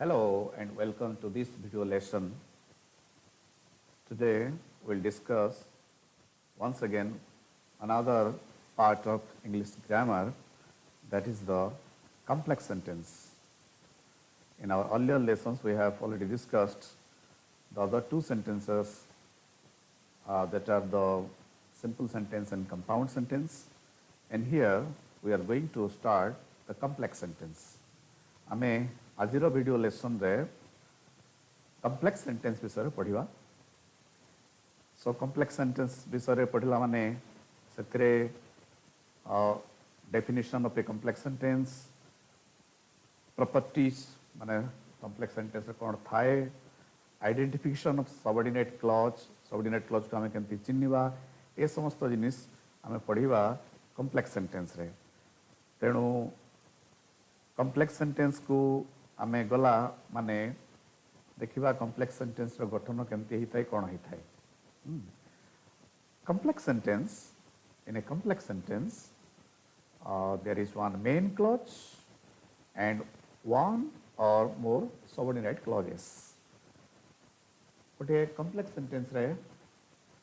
Hello and welcome to this video lesson. Today we'll discuss once again another part of English grammar, that is the complex sentence. In our earlier lessons we have already discussed the other two sentences that are the simple sentence and compound sentence, and here we are going to start the complex sentence. आमे आजिर video lesson रे complex sentence विषय पढ़िबा. So complex sentence विषय पढ़िला माने सेतरे definition of a complex sentence, properties माने कम्प्लेक्स सेंटेंस रे कोन थाए, आइडेंटिफिकेशन ऑफ सबऑर्डिनेट क्लॉज को आमे केमति चिन्हिबा, ए समस्त जिनिस आमे पढ़िबा कम्प्लेक्स सेंटेंस रे. तेणु कम्प्लेक्स सेंटेंस को आमे गला माने देखिबा कम्प्लेक्स सेंटेंस रो गठन केमति हिताय कोन हिताय. Complex sentence, in a complex sentence there is one main clause and one or more subordinate clauses. गोटे complex sentence रे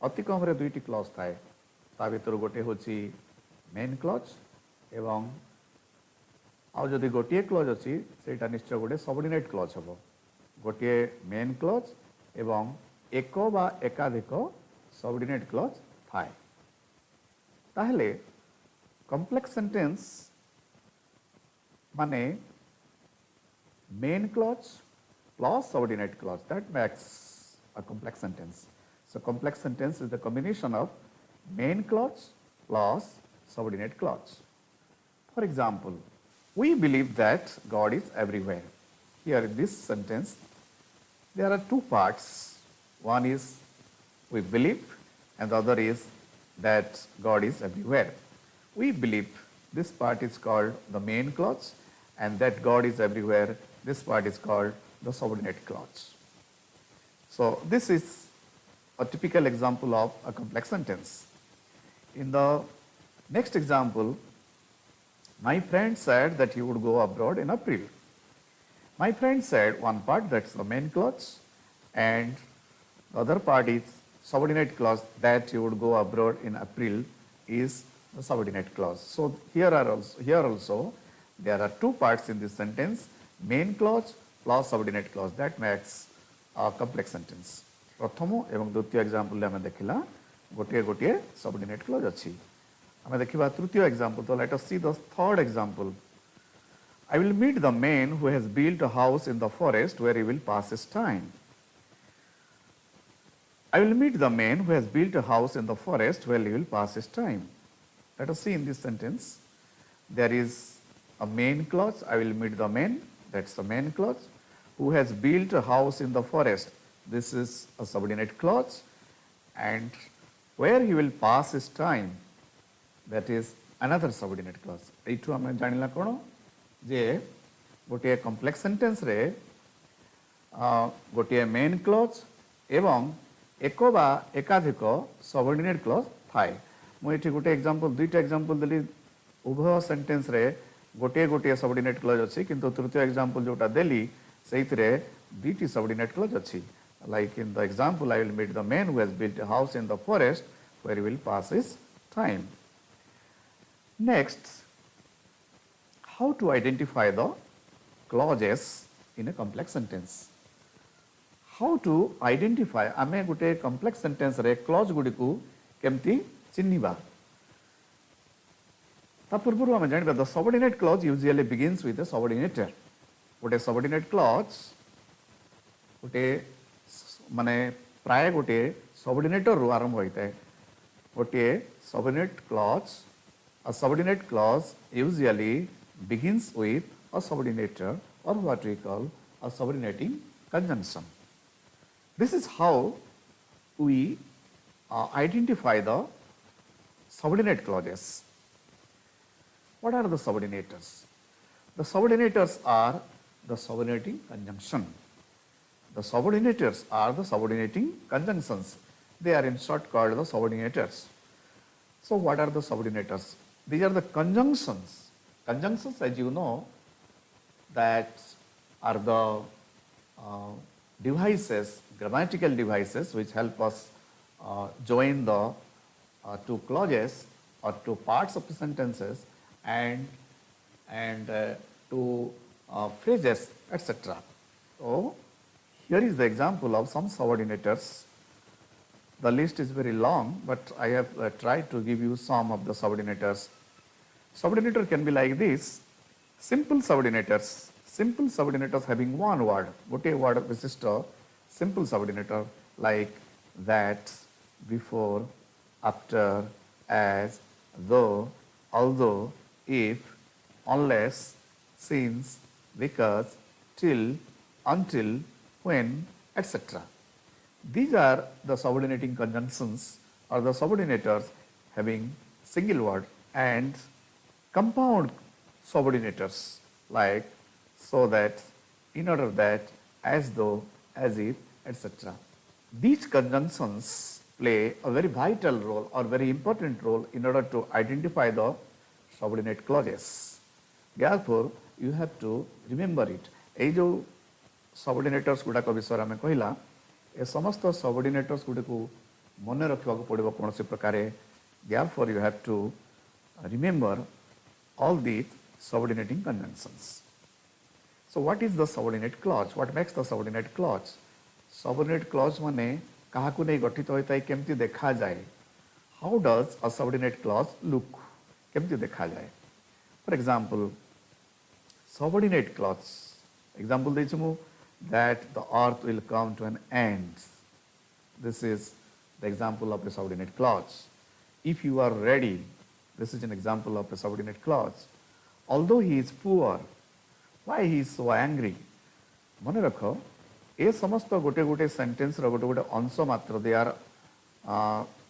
अति कम रे दुईटी क्लॉज थाए. ता भीतर गोटे होची मेन क्लॉज एवं आउ जदि गोटे क्लॉज अच्छी सेटा निश्चय गोटे सबऑर्डिनेट क्लॉज हम. गोटे मेन क्लॉज एवं एक बा एकाधिक सबऑर्डिनेट क्लॉज थाए. ताहले कम्प्लेक्स सेंटेंस माने main clause plus subordinate clause, that makes a complex sentence. So complex sentence is the combination of main clause plus subordinate clause. For example, we believe that God is everywhere. Here in this sentence, there are two parts. One is we believe and the other is that God is everywhere. We believe, this part is called the main clause, and that God is everywhere, this part is called the subordinate clause. So this is a typical example of a complex sentence. In the next example, my friend said that he would go abroad in April. My friend said one part, that's the main clause, and the other part is subordinate clause, that he would go abroad in April is the subordinate clause. So here also there are two parts in this sentence, main clause plus subordinate clause, that makes a complex sentence. प्रथम एवं द्वितीय example आम देखिला गोटे गोटे subordinate clause अच्छी. आम देखिबा तृतीय एग्जांपल. तो let us see the third example. I will meet the man who has built a house in the forest where he will pass his time. I will meet the man who has built a house in the forest where he will pass his time. Let us see in this sentence. There is a main clause, I will meet the man, that's the main clause. Who has built a house in the forest, this is a subordinate clause, and where he will pass his time, that is another subordinate clause. एठु हम जानिला कोन जे गोटे complex sentence रे गोटे main clause एवं एक बा एकाधिक subordinate clause थाए. मु एठी गोटे एग्जांपल दुईटा एग्जांपल देली. उभय सेंटेंस रे गोटे गोटे सबऑर्डिनेट क्लॉज अछि, किंतु तृतीय एग्जांपल जोटा देली सेइतरे दुईटी सबऑर्डिनेट क्लॉज अछि. Like in the example, I will meet the man who has built a house in the forest where he will pass his time. Next, how to identify the clauses in a complex sentence. How to identify, आमे गुटे complex sentence रे clause गुडी को केमती चिन्हिबा. ता पूर्वरु आमे जानिबा the subordinate clause usually begins with a subordinator. गोटे subordinate clause गोटे माने प्राय गोटे सबऑर्डिनेटर रो आरंभ होइता है. गोटे subordinate clause, a subordinate clause usually begins with a subordinator or what we call a subordinating conjunction. This is how we identify the subordinate clauses. What are the subordinators? The subordinators are the subordinating conjunction. The subordinators are the subordinating conjunctions. They are in short called the subordinators. So what are the subordinators? These are the conjunctions. Conjunctions, as you know, that are the uh, devices, grammatical devices which help us join the two clauses or two parts of the sentences and two phrases, etc. So here is the example of some subordinators. The list is very long, but I have tried to give you some of the subordinators. Subordinator can be like this: simple subordinators. Simple subordinators having one word, gote word visishta simple subordinator like that, before, after, as, though, although, if, unless, since, because, till, until, when, etc. These are the subordinating conjunctions or the subordinators having single word, and compound subordinators like so that, in order that, as though, as if, etc. These conjunctions play a very vital role or very important role in order to identify the subordinate clauses. Therefore, you have to remember it. এই जो subordinators गुड़ाक विषय आम कहला ए समस्त subordinators गुड़िक मन रखा पड़ो कौन प्रकार. Therefore, you have to remember all these subordinating conjunctions. So what is the subordinate clause? What makes the subordinate clause? Subordinate clause माने काहाकु नहीं गठित होता है केमती देखा जाए. How does a subordinate clause look? केमती देखा जाए. For example, subordinate clause. Example देइछु मु that the earth will come to an end. This is the example of a subordinate clause. If you are ready, this is an example of a subordinate clause. Although he is poor, why he is so angry? मने रखो ए समस्त गोटे गोटे sentence रो गोटे गोटे अंश मात्र. They are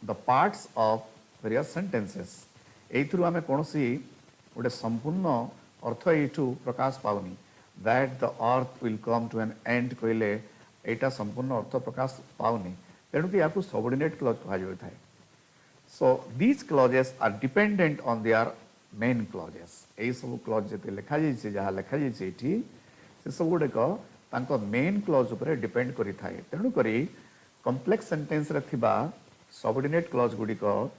the parts of various sentences. एथुरु आमे कोनोसी गोटे संपूर्ण अर्थ एठु प्रकाश पाउनी. दैट द अर्थ will come to an end कहले एटा संपूर्ण अर्थ प्रकाश पाउनी. तेणु कि याकु सबऑर्डिनेट क्लॉज कहा जाय थाए. So these clauses are dependent on their main clauses. एई सब क्लॉज जते लिखा जाय छै जहा लिखा जाय छै एठी से सब गुडे को तांको मेन क्लॉज ऊपर डिपेंड करि थाए. तेणु करी कॉम्प्लेक्स सेंटेंस रे थिबा सबऑर्डिनेट क्लॉज गुडी को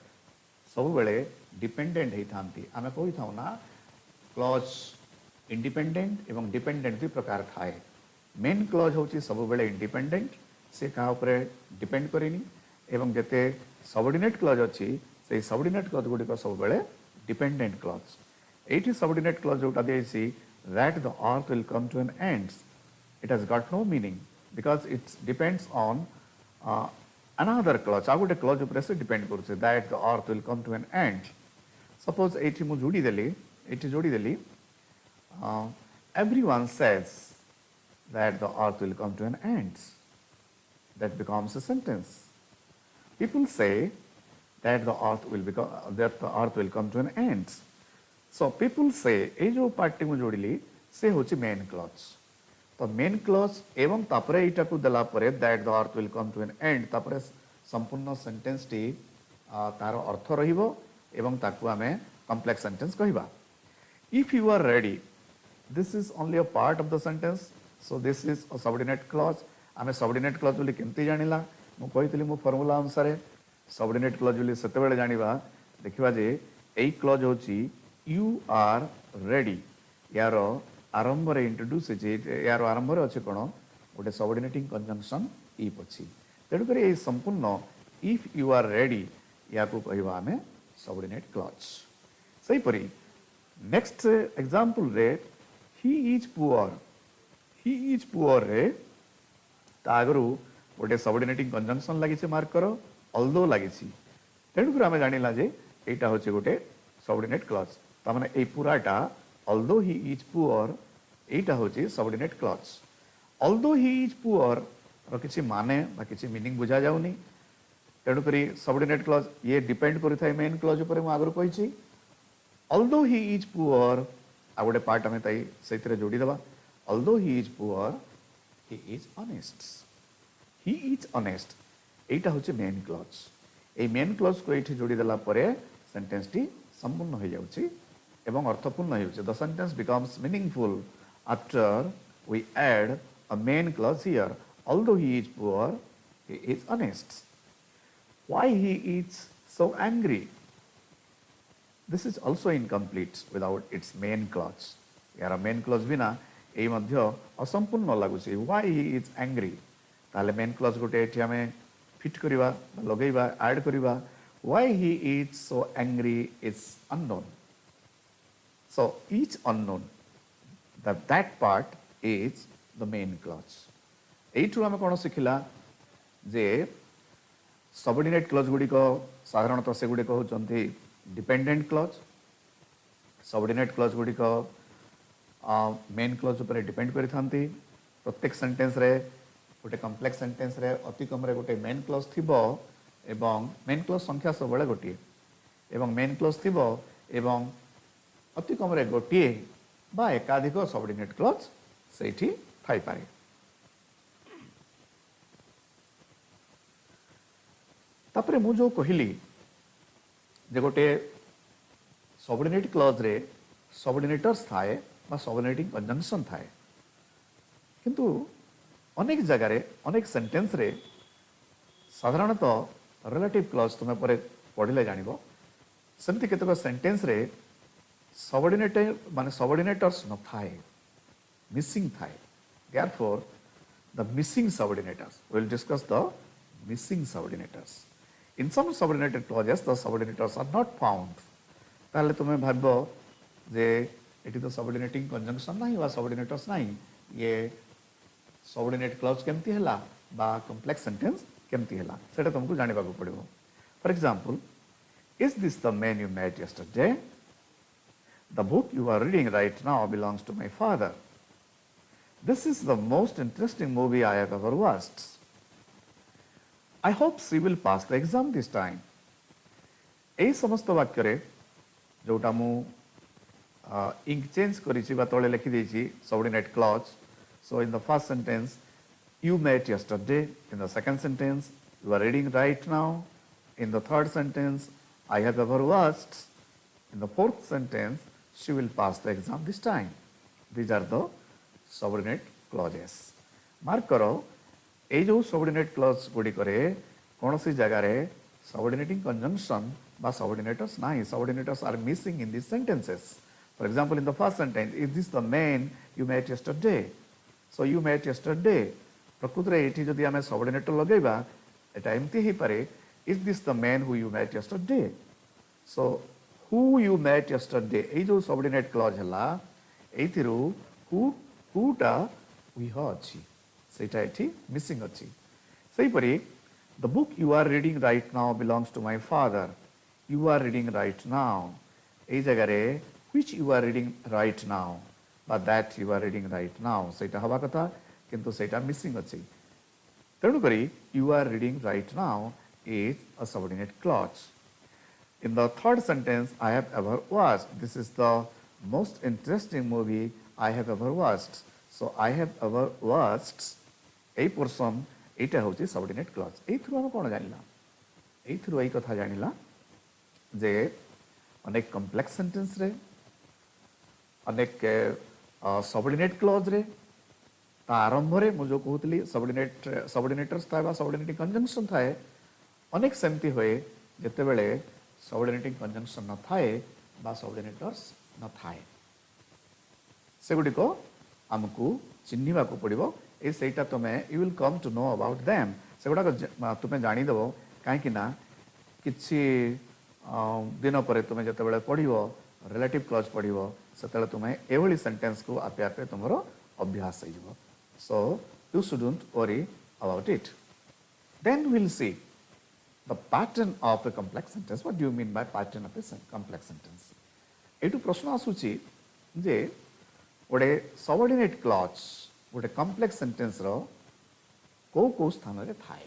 सब बेले डिपेंडेंट हे थांती. आमे कहि थाउ ना क्लॉज इंडिपेंडेंट एवं डिपेंडेंट दुई प्रकार थाए. मेन क्लॉज होची सब बेले इंडिपेंडेंट, से कहा ऊपर डिपेंड करेनी. एवं जते सबऑर्डिनेट क्लॉज अछि से सबऑर्डिनेट क्लॉज गुडी को सब बेले डिपेंडेंट क्लॉज. एठी सबऑर्डिनेट क्लॉज जोटा देसी that the earth will come to an end. It has got no meaning because it depends on another clause. आगोटे clause ऊपर से depend करूँ that the earth will come to an end. Suppose एठी मु जोड़ी देली everyone says that the earth will come to an end. That becomes a sentence. People say that the earth will come to an end. So people say ए जो party मु जोड़िली से होची main clause. तो main clause एवं तापरे एटा को दला परे दैट द अर्थ will come to an end तापरे संपूर्ण सेंटेंस टी तार अर्थ रहिबो एवं ताकू आमे कॉम्प्लेक्स सेंटेंस कहिबा. If you are ready, this is only a part of the sentence. So this is a subordinate clause. आमे सबऑर्डिनेट क्लॉज बोली केमती जानिला मु कहितली मु फार्मूला अनुसार सबऑर्डिनेट क्लॉज बोली सेते बेले जानिबा देखिबा जे एई क्लॉज होची you are ready. यार आरंभ रे इंट्रोड्यूस यार आरंभ रे अछि कोन गोटे सबऑर्डिनेटिंग कंजंक्शन इफ अछि. तेणु करी ए संपूर्ण इफ यू आर रेडी या को कहबा हमें सबऑर्डिनेट क्लॉज. सही परी नेक्स्ट एग्जांपल रे ही इज पुअर रे तागरु गोटे सबऑर्डिनेटिंग कंजंक्शन लागि छै मार्क करो ऑल्दो लागि छी. तेणु करी हमें जानिला जे एटा होचे गोटे सबऑर्डिनेट क्लॉज. तामाने ए पुराटा although he is poor एटा होची subordinate clause. although he is poor रो किछि माने बा किछि मीनिंग बुझा जाउनी. तेणु करी सबऑर्डिनेट क्लॉज ये डिपेंड करि थाय मेन क्लॉज ऊपर मु आगरो कहिछि. although he is poor आ गोटे पार्ट हमें ताई सेतरे जोड़ी देबा. although he is poor he is honest. एटा होची मेन क्लॉज. ए मेन क्लॉज को एठी जोड़ी देला परे सेंटेंस टी संपूर्ण हो जाउछि एवं अर्थपूर्ण हो. The sentence becomes meaningful after we add a main clause here. Although he is poor, he is honest. Why he is so angry? This is also incomplete without its main clause. यार main clause बिना ये मध्य असंपूर्ण लगुचे. Why he is angry? ताले main clause गोटे एठी हमें fit करिवा लगेइबा add करिवा. Why he is so angry is unknown. So each unknown, that part is the main clause. एइठु हमें कोन सिखिला जे subordinate clause गुडी को साधारणतः से गुडी को होचंती डिपेंडेंट क्लॉज. सबऑर्डिनेट क्लॉज गुडी को मेन क्लॉज ऊपर डिपेंड करि थांती. प्रत्येक सेंटेंस रे गोटे कॉम्प्लेक्स सेंटेंस रे अति कम रे गोटे मेन क्लॉज थिबो एवं मेन क्लॉज संख्या सब बेले गोटिए एवं मेन क्लॉज थिबो एवं अति कम रे गोटिए बा एकाधिक सबऑर्डिनेट क्लॉज सेठी थाई पारे. तापरे मु जो कहली जे गोटे सबऑर्डिनेट क्लॉज रे सबऑर्डिनेटर्स थाए बा सबऑर्डिनेटिंग कंजंक्शन थाए. किंतु अनेक जगह रे अनेक सेंटेंस रे साधारणतः रिलेटिव क्लॉज तुम पर पढ़िले जानिबो. सेमति केतक सेंटेंस रे सबऑर्डिनेटर माने सबऑर्डिनेटर्स न थाए, मिसिंग थाए. Therefore the missing subordinators, we will discuss the missing subordinators. In some subordinated clauses, the subordinators are not found. ताले तुम्हें भाबो जे एटी तो सबऑर्डिनेटिंग कंजंक्शन नाही वा सबऑर्डिनेटर्स नाही. ये सबऑर्डिनेट क्लॉज केमती हला बा कॉम्प्लेक्स सेंटेंस केमती हला सेटा तुमको जानिबा को पड़िबो. For example, is this the man you met yesterday? The book you are reading right now belongs to my father. This is the most interesting movie I have ever watched. I hope she will pass the exam this time. এই সমস্ত বাক্যরে जोटा मु ink change करिछि बा तळे लिखि देछि subordinate clause. So in the first sentence, you met yesterday. In the second sentence, you are reading right now. In the third sentence, I have ever watched. In the fourth sentence, she will pass the exam this time. These are the subordinate clauses. Mark करो ए जो subordinate clause गुडी करे कोनोसी जगह रे subordinating conjunction बा subordinators नाही. Subordinators are missing in this sentences. For example, in the first sentence, is this the man you met yesterday? So you met yesterday प्रकृत रे एठी जदी हमें सबऑर्डिनेटर लगेबा एटा एम्ति ही पारे, is this the man who you met yesterday? So who you met yesterday ए जो सबऑर्डिनेट क्लॉज हला एथिरु हु टा वी ह अछि सेटा एठी मिसिंग अछि. सही परी, the book you are reading right now belongs to my father. You are reading right now ए जगह रे which you are reading right now बा that you are reading right now सेटा हवा कथा किंतु सेटा मिसिंग अछि. तेणु करी you are reading right now is a subordinate clause. In the third sentence, I have ever watched. This is the most interesting movie I have ever watched. So I have ever watched A portion एटा होची subordinate clause. एथरु हम कोन जानिला? एथरु एई कथा जानिला जे अनेक complex sentence रे अनेक subordinate clause रे ता आरंभ रे मु जो कहतली सबऑर्डिनेटर्स थाए बा सबऑर्डिनेटिंग कंजंक्शन थाए. अनेक सेमती होए जते बेले सबऑर्डिनेटिंग कंजंक्शन न थाए बा सबऑर्डिनेटर्स न थाए. सेगुडी को हमकु चिन्हिबा को पड़िबो. ए सेटा तमे you will come to know about them. सेगुडा को तुमे जानि देबो काहे कि ना किछि दिन पर तुमे जते बेले पढिबो रिलेटिव क्लॉज पढिबो सेतेले तुमे एभली सेंटेंस को आपे आपे तुमरो अभ्यास हो जिवो. So you shouldn't worry about it. Then we will see the pattern of a complex sentence. What do you mean by pattern of a complex sentence? एटू प्रश्न आसुची जे गोटे सबऑर्डिनेट क्लॉज गोटे कॉम्प्लेक्स सेंटेंस रो को स्थान रे थाए.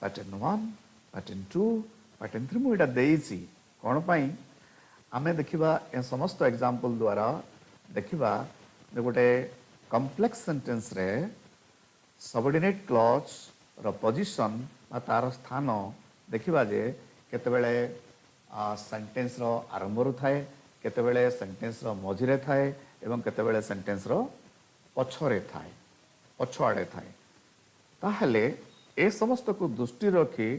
पैटर्न 1, पैटर्न 2, पैटर्न 3 मु एटा देइछि कोन पई आमे देखिबा. ए समस्त एग्जांपल द्वारा देखिबा जे गोटे कॉम्प्लेक्स सेंटेंस रे सबऑर्डिनेट क्लॉज रो पोजीशन आ तार स्थान देखिबा जे केतेबेले सेंटेंस रो आरंभ रु थाए, केतेबेले सेंटेंस रो मझिरे थाए एवं केतेबेले सेंटेंस रो पछरे थाए पछुआड़े थाए ताहले ए समस्त को दृष्टि रखी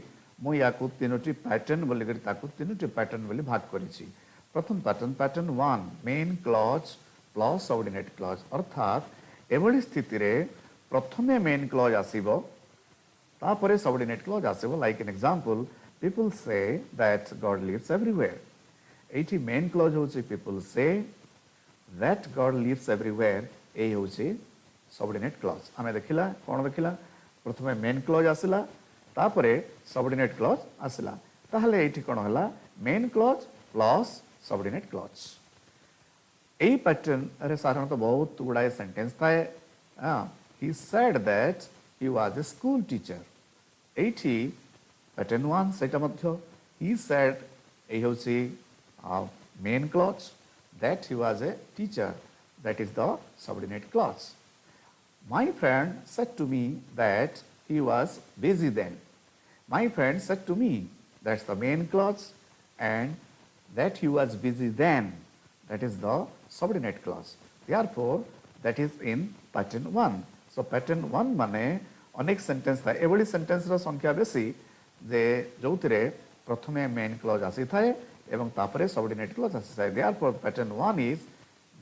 मु या तीनोटी पैटर्न बोली तीनोटी पैटर्न बोली भाग करिछि। प्रथम pattern pattern 1 main clause plus subordinate clause अर्थात एभली स्थिति रे प्रथमे मेन क्लॉज आसीबो तापरे सबऑर्डिनेट क्लॉज आसीबो। Like an example people say that God lives everywhere एठी मेन क्लॉज होछि people say that God lives everywhere ए होछि सबऑर्डिनेट क्लॉज। आमे देखिला कोन देखिला प्रथमे मेन क्लॉज आसिला तापरे सबऑर्डिनेट क्लॉज आसिला ताहले एठी कोन हला main clause plus subordinate clause. ए पैटर्न रे साधारणतः बहुत गुड़ाए सेंटेंस थाए। He said that he was a school teacher एठी पैटर्न 1 सेटा मध्य ही सेड ए होछि main clause that he was a teacher that is the subordinate clause. My friend said to me that he was busy then. My friend said to me, that's the main clause, and that he was busy then, that is the subordinate clause. Therefore, that is in pattern 1. So, pattern 1 माने अनेक sentence था एवली sentence रो संख्या बेसी जे जोथिरे प्रथमे main clause आसी थाए एवं तापरे सबऑर्डिनेट क्लॉज आसी थाए। Therefore, pattern 1 is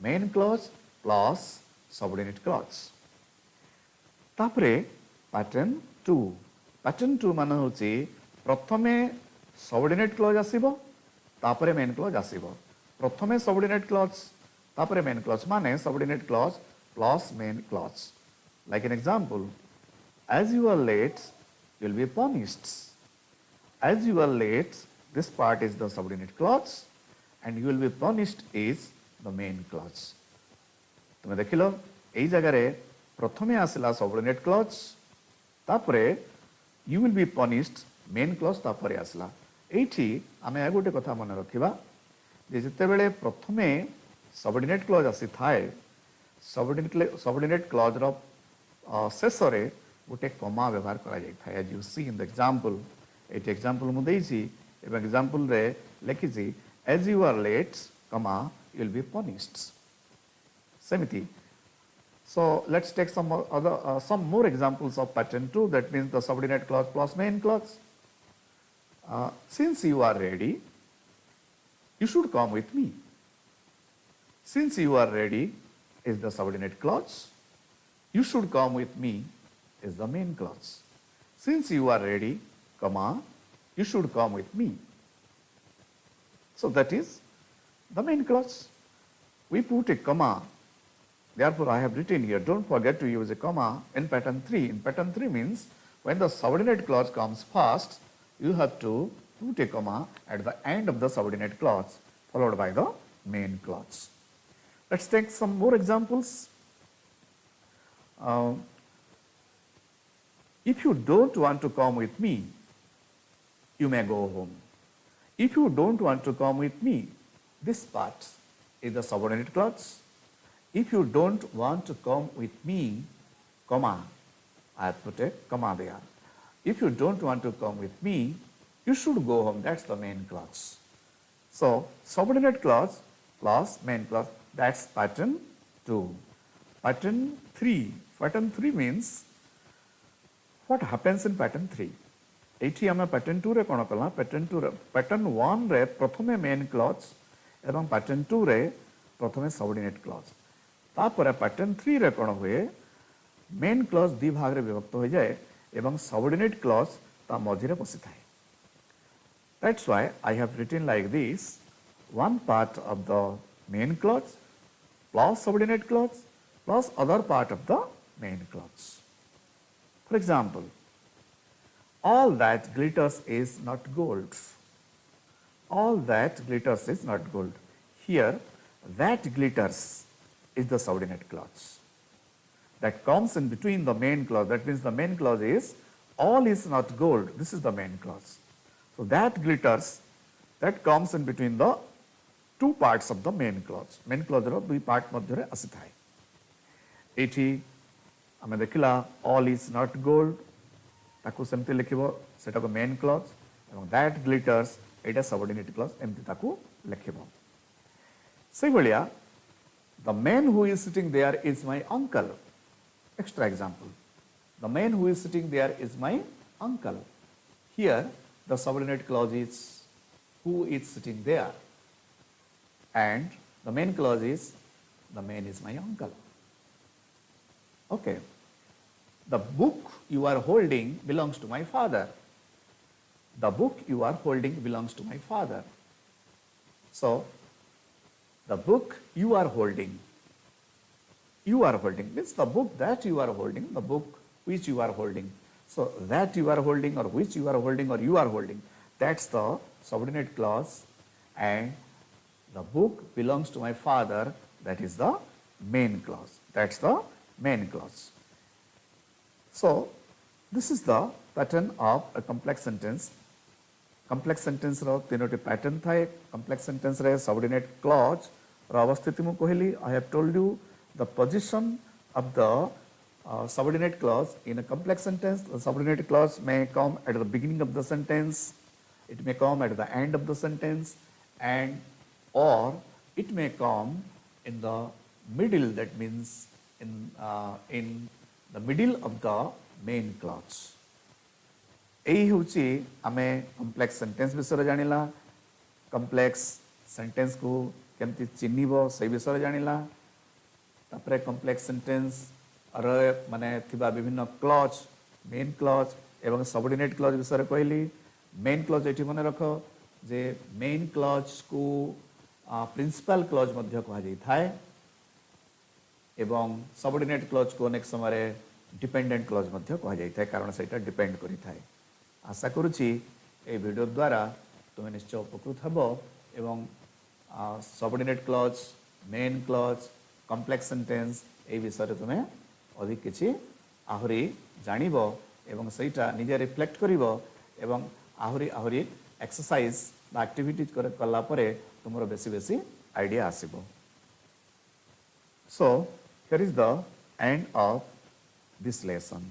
main clause plus subordinate clause. तापरे पैटर्न 2 मान होची प्रथमे सबऑर्डिनेट क्लॉज आसीबो तापरे मेन क्लॉज आसीबो। प्रथमे सबऑर्डिनेट क्लॉज तापरे मेन क्लॉज माने subordinate clause plus main clause. Like an example as you are late you will be punished. As you are late this part is the subordinate clause and you will be punished is the main clause. तुम देखिलो एई जगह रे प्रथमे आसिला subordinate clause तापरे you will be punished main clause तापरे आसिला। एठी आमे आ गोटे कथा मन रखिबा जे जते बेले प्रथमे सबऑर्डिनेट क्लॉज आसी थाए सबऑर्डिनेट क्लॉज रो शेष रे गोटे कमा व्यवहार करा जाय थाए। As you see in the example एटी एग्जांपल मु देइछि एवं एग्जांपल रे लिखिछि as you are late comma you will be punished सेमिति। So let's take some more examples of pattern 2, that means the subordinate clause plus main clause. Since you are ready, you should come with me. Since you are ready is the subordinate clause. You should come with me is the main clause. Since you are ready, comma, you should come with me. So that is the main clause. We put a comma. Therefore, I have written here, don't forget to use a comma in pattern 3. In pattern 3 means when the subordinate clause comes first, you have to put a comma at the end of the subordinate clause followed by the main clause. Let's take some more examples. If you don't want to come with me, you may go home. If you don't want to come with me, this part is the subordinate clause. If you don't want to come with me, comma, I have put a comma there. If you don't want to come with me, you should go home. That's the main clause. So, subordinate clause plus main clause, that's pattern 2. Pattern 3. Pattern 3 means what happens in pattern 3? एठी हम pattern 2 रे कोन कला pattern 1 रे प्रथमे main clause एवं pattern 2 रे प्रथमे subordinate clause। तापर पैटर्न 3 रे कोन हुए मेन क्लॉज दि भाग रे विभक्त हो जाए एवं सबऑर्डिनेट क्लॉज ता मझी रे बसी थाए। That's why I have written like this one part of the main clause plus subordinate clause plus other part of the main clause. For example all that glitters is not gold. All that glitters is not gold. Here that glitters is the subordinate clause that comes in between the main clause. That means the main clause is all is not gold. This is the main clause. So that glitters, that comes in between the two parts of the main clause. Main clause रो दुई part मध्य रे आसी थाए। एठी हमें देखिला all is not gold ताकू सेमती लिखिबो सेटा को मेन क्लॉज एवं that glitters Etah subordinate clause एमती ताकू लिखिबो। से भलिया the man who is sitting there is my uncle. Extra example. The man who is sitting there is my uncle. Here, the subordinate clause is who is sitting there. And the main clause is the man is my uncle. Okay. The book you are holding belongs to my father. The book you are holding belongs to my father. So, the book you are holding means the book that you are holding, the book which you are holding. So, that you are holding or which you are holding or you are holding, that's the subordinate clause, and the book belongs to my father, that is the main clause. That's the main clause. So, this is the pattern of a complex sentence. Complex sentence row तीनोटी pattern थाए. Complex sentence रे subordinate clause रो अवस्थिति मु कहली. I have told you the position of the subordinate clause in a complex sentence. The subordinate clause may come at the beginning of the sentence, it may come at the end of the sentence, and or it may come in the middle, that means in the middle of the main clause. यही होची आमे complex sentence विषय जानिला. Complex sentence को केमती चिन्हिबो से विषय जानिला. तापरे कॉम्प्लेक्स सेंटेंस रे माने थिबा विभिन्न क्लॉज, मेन क्लॉज एवं सबऑर्डिनेट क्लॉज विषय कहली. मेन क्लॉज एठी मने रखो जे मेन क्लॉज को प्रिंसिपल क्लॉज मध्य कहा जाई थाए एवं सबऑर्डिनेट क्लॉज को अनेक समय डिपेंडेंट क्लॉज मध्य कहा जाई थाए, कारण सेटा डिपेंड करि थाए. आशा करुच्ची ए वीडियो द्वारा तुम्हें निश्चय उपकृत हेबो एवं subordinate clause, main clause, complex sentence ए विषय तुम्हें अधिक किछि आहुरी जानिबो एवं सेटा निजे रिफ्लेक्ट करिवो एवं आहुरी आहुरी एक्सरसाइज बा एक्टिविटीज कला परे तुमरो बेसी बेसी idea आसीबो. So here is the end of this lesson.